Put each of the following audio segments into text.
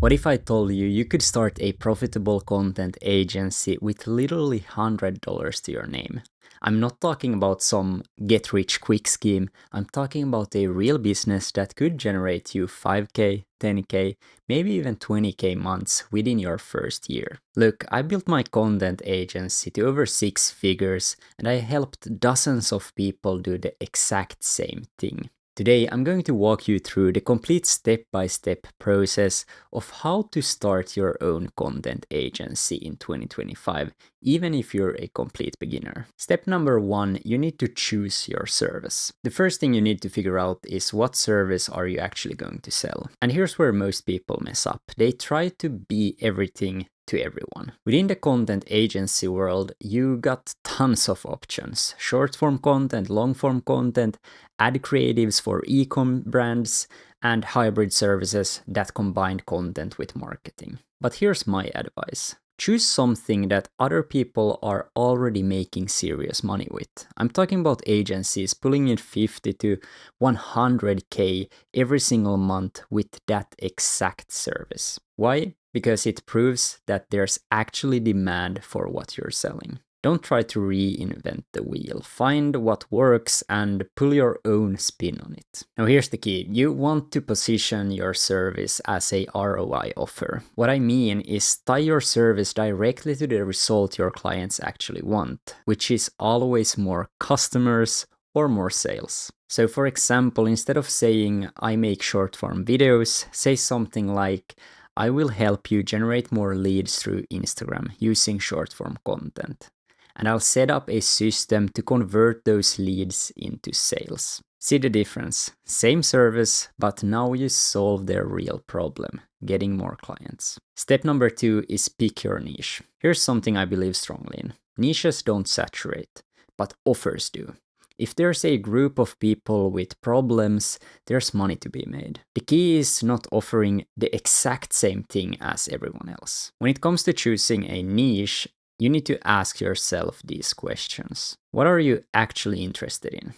What if I told you you could start a profitable content agency with literally $100 to your name? I'm not talking about some get rich quick scheme. I'm talking about a real business that could generate you 5k, 10k, maybe even 20k months within your first year. Look, I built my content agency to over 6 figures and I helped dozens of people do the exact same thing. Today, I'm going to walk you through the complete step-by-step process of how to start your own content agency in 2025, even if you're a complete beginner. Step number 1, you need to choose your service. The first thing you need to figure out is what service are you actually going to sell. And here's where most people mess up. They try to be everything to everyone. Within the content agency world, you got tons of options. Short form content, long form content, ad creatives for e-com brands, and hybrid services that combine content with marketing. But here's my advice. Choose something that other people are already making serious money with. I'm talking about agencies pulling in 50 to 100k every single month with that exact service. Why? Because it proves that there's actually demand for what you're selling. Don't try to reinvent the wheel. Find what works and pull your own spin on it. Now here's the key. You want to position your service as a ROI offer. What I mean is tie your service directly to the result your clients actually want, which is always more customers or more sales. So for example, instead of saying I make short form videos, say something like I will help you generate more leads through Instagram using short form content. And I'll set up a system to convert those leads into sales. See the difference? Same service, but now you solve their real problem, getting more clients. Step number 2 is pick your niche. Here's something I believe strongly in. Niches don't saturate, but offers do. If there's a group of people with problems, there's money to be made. The key is not offering the exact same thing as everyone else. When it comes to choosing a niche, you need to ask yourself these questions. What are you actually interested in?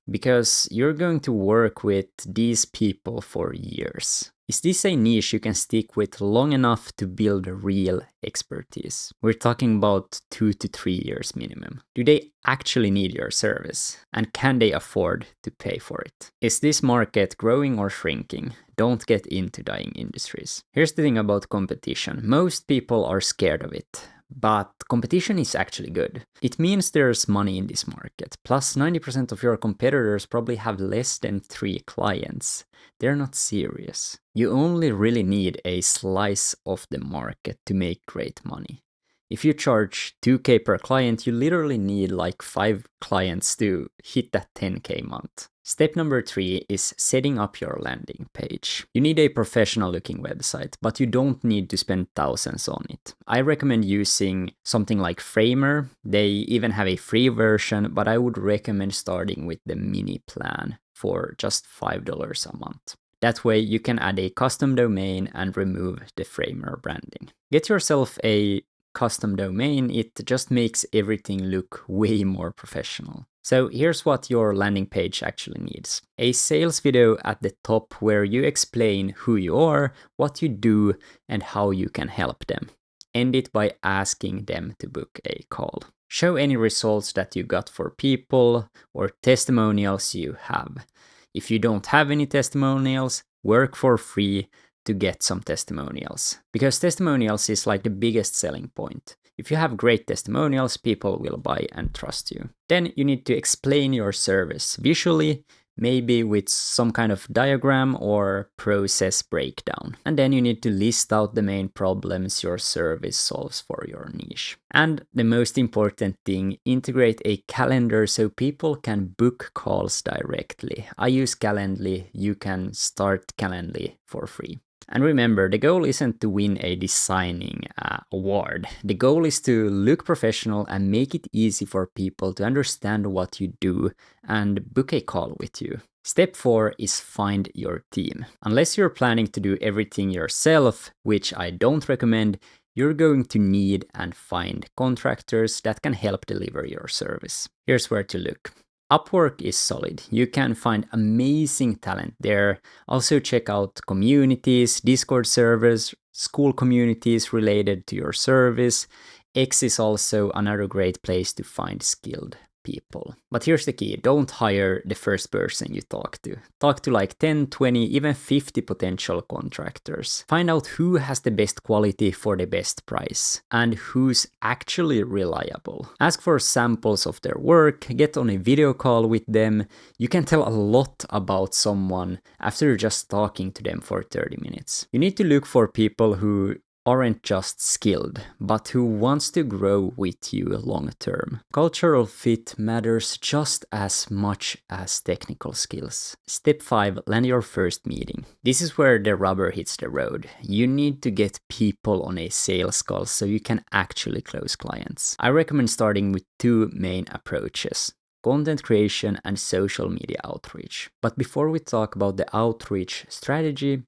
Because you're going to work with these people for years. Is this a niche you can stick with long enough to build real expertise? We're talking about 2 to 3 years minimum. Do they actually need your service? And can they afford to pay for it? Is this market growing or shrinking? Don't get into dying industries. Here's the thing about competition. Most people are scared of it. But competition is actually good. It means there's money in this market. Plus 90% of your competitors probably have less than 3 clients. They're not serious. You only really need a slice of the market to make great money. If you charge 2k per client, you literally need like 5 clients to hit that 10k month. Step number 3 is setting up your landing page. You need a professional looking website, but you don't need to spend thousands on it. I recommend using something like Framer. They even have a free version, but I would recommend starting with the mini plan for just $5 a month. That way you can add a custom domain and remove the Framer branding. Get yourself a custom domain, it just makes everything look way more professional. So here's what your landing page actually needs. A sales video at the top where you explain who you are, what you do, and how you can help them. End it by asking them to book a call. Show any results that you got for people or testimonials you have. If you don't have any testimonials, work for free to get some testimonials. Because testimonials is like the biggest selling point. If you have great testimonials, people will buy and trust you. Then you need to explain your service visually, maybe with some kind of diagram or process breakdown. And then you need to list out the main problems your service solves for your niche. And the most important thing, integrate a calendar so people can book calls directly. I use Calendly, you can start Calendly for free. And remember, the goal isn't to win a designing award. The goal is to look professional and make it easy for people to understand what you do and book a call with you. Step 4 is find your team. Unless you're planning to do everything yourself, which I don't recommend, you're going to need and find contractors that can help deliver your service. Here's where to look. Upwork is solid. You can find amazing talent there. Also check out communities, Discord servers, school communities related to your service. X is also another great place to find skilled people. But here's the key, don't hire the first person you talk to. Talk to like 10, 20, even 50 potential contractors. Find out who has the best quality for the best price and who's actually reliable. Ask for samples of their work, get on a video call with them. You can tell a lot about someone after just talking to them for 30 minutes. You need to look for people who aren't just skilled, but who wants to grow with you long term. Cultural fit matters just as much as technical skills. Step 5, land your first meeting. This is where the rubber hits the road. You need to get people on a sales call so you can actually close clients. I recommend starting with 2 main approaches: content creation and social media outreach. But before we talk about the outreach strategy,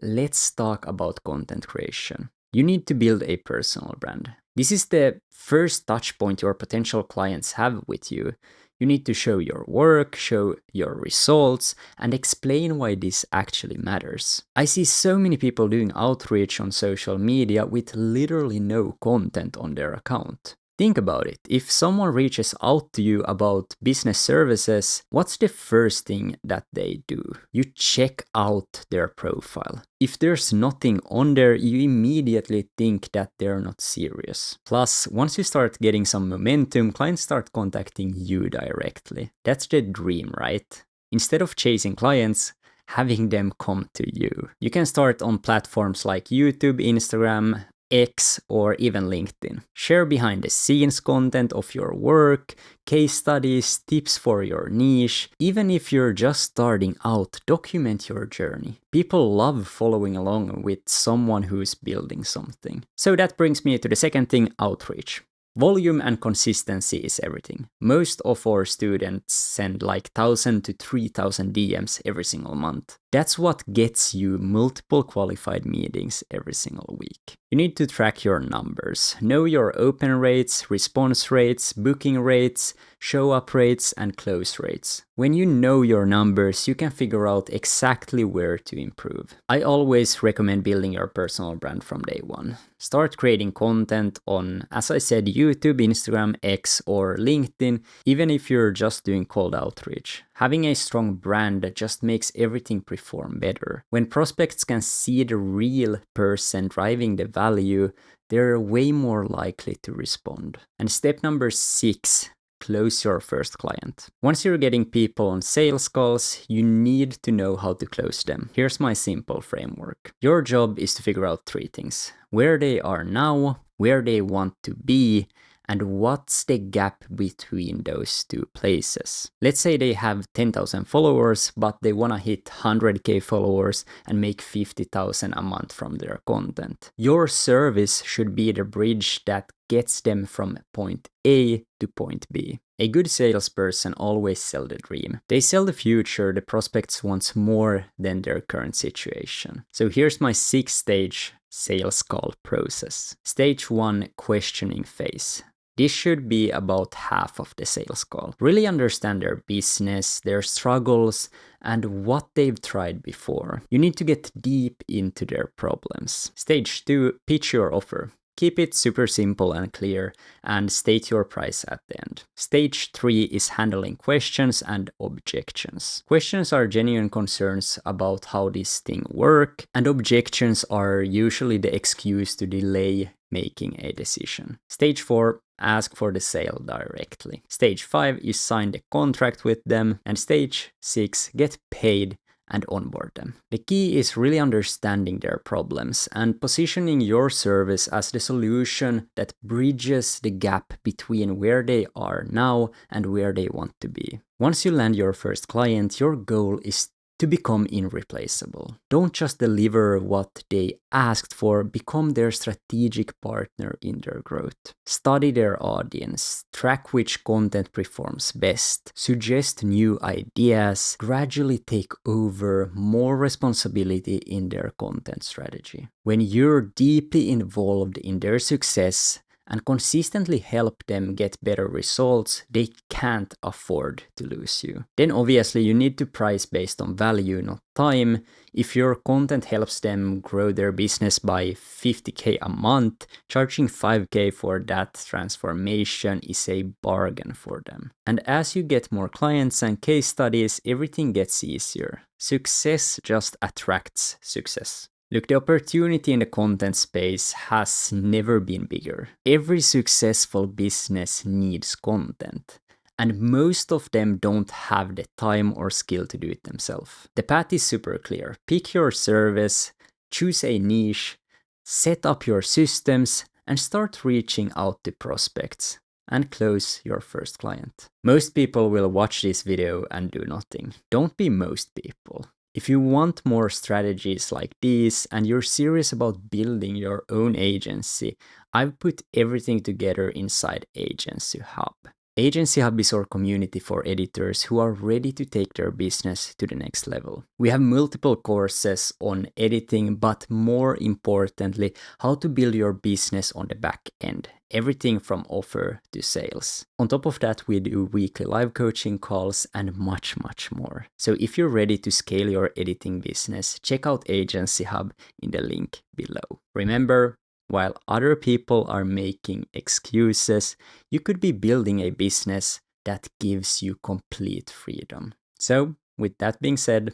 let's talk about content creation. You need to build a personal brand. This is the first touch point your potential clients have with you. You need to show your work, show your results, and explain why this actually matters. I see so many people doing outreach on social media with literally no content on their account. Think about it. If someone reaches out to you about business services, what's the first thing that they do? You check out their profile. If there's nothing on there, you immediately think that they're not serious. Plus, once you start getting some momentum, clients start contacting you directly. That's the dream, right? Instead of chasing clients, having them come to you. You can start on platforms like YouTube, Instagram, X, or even LinkedIn. Share behind the scenes content of your work, case studies, tips for your niche. Even if you're just starting out, document your journey. People love following along with someone who's building something. So that brings me to the second thing, outreach. Volume and consistency is everything. Most of our students send like 1,000 to 3,000 DMs every single month. That's what gets you multiple qualified meetings every single week. You need to track your numbers. Know your open rates, response rates, booking rates, show up rates, and close rates. When you know your numbers, you can figure out exactly where to improve. I always recommend building your personal brand from day one. Start creating content on, as I said, YouTube, Instagram, X, or LinkedIn, even if you're just doing cold outreach. Having a strong brand just makes everything perform better. When prospects can see the real person driving the value, they're way more likely to respond. And step number 6, close your first client. Once you're getting people on sales calls, you need to know how to close them. Here's my simple framework. Your job is to figure out 3 things: where they are now, where they want to be, and what's the gap between those 2 places. Let's say they have 10,000 followers, but they want to hit 100k followers and make 50,000 a month from their content. Your service should be the bridge that gets them from point A to point B. A good salesperson always sells the dream. They sell the future the prospects want more than their current situation. So here's my 6-stage sales call process. Stage 1, questioning phase. This should be about half of the sales call. Really understand their business, their struggles, and what they've tried before. You need to get deep into their problems. Stage 2, pitch your offer. Keep it super simple and clear, and state your price at the end. Stage 3 is handling questions and objections. Questions are genuine concerns about how this thing works, and objections are usually the excuse to delay making a decision. Stage 4, ask for the sale directly. Stage 5 is sign the contract with them, and stage 6, get paid and onboard them. The key is really understanding their problems and positioning your service as the solution that bridges the gap between where they are now and where they want to be. Once you land your first client, your goal is to become irreplaceable. Don't just deliver what they asked for, become their strategic partner in their growth. Study their audience, track which content performs best, suggest new ideas, gradually take over more responsibility in their content strategy. When you're deeply involved in their success and consistently help them get better results, they can't afford to lose you. Then obviously you need to price based on value, not time. If your content helps them grow their business by 50k a month, charging 5k for that transformation is a bargain for them. And as you get more clients and case studies, everything gets easier. Success just attracts success. Look, the opportunity in the content space has never been bigger. Every successful business needs content, and most of them don't have the time or skill to do it themselves. The path is super clear. Pick your service, choose a niche, set up your systems, and start reaching out to prospects and close your first client. Most people will watch this video and do nothing. Don't be most people. If you want more strategies like these and you're serious about building your own agency, I've put everything together inside Agency Hub. Agency Hub is our community for editors who are ready to take their business to the next level. We have multiple courses on editing, but more importantly, how to build your business on the back end. Everything from offer to sales. On top of that, we do weekly live coaching calls and much, much more. So if you're ready to scale your editing business, check out Agency Hub in the link below. Remember, while other people are making excuses, you could be building a business that gives you complete freedom. So, with that being said,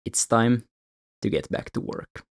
it's time to get back to work.